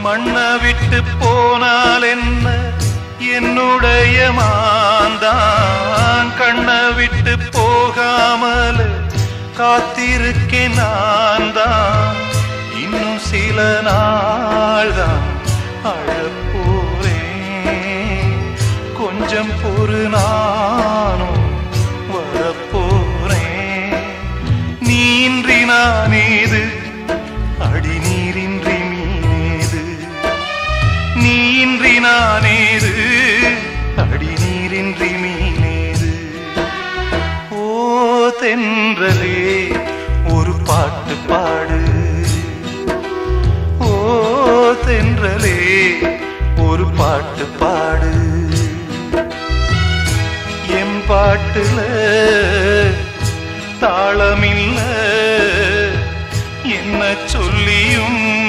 மண்ணை விட்டு போனால் என்ன என்னுடைய மாந்தான் கண்ணை விட்டு போகாமல் காத்திருக்கேன் நான் தான் இன்னும் சில நாள் தான் அழப்போறேன் கொஞ்சம் பொறு நானும் வரப்போறேன் நீன்றி நானேது அடி நீரின்றி மீனேது நீன்றி நானேது அடி நீரின்றி மீனேது ஓ தென்றலே ஒரு பாட்டு பாடு ஓ தென்றலே ஒரு பாட்டு பாடு என் பாட்டுல தாளமில்ல என்ன சொல்லி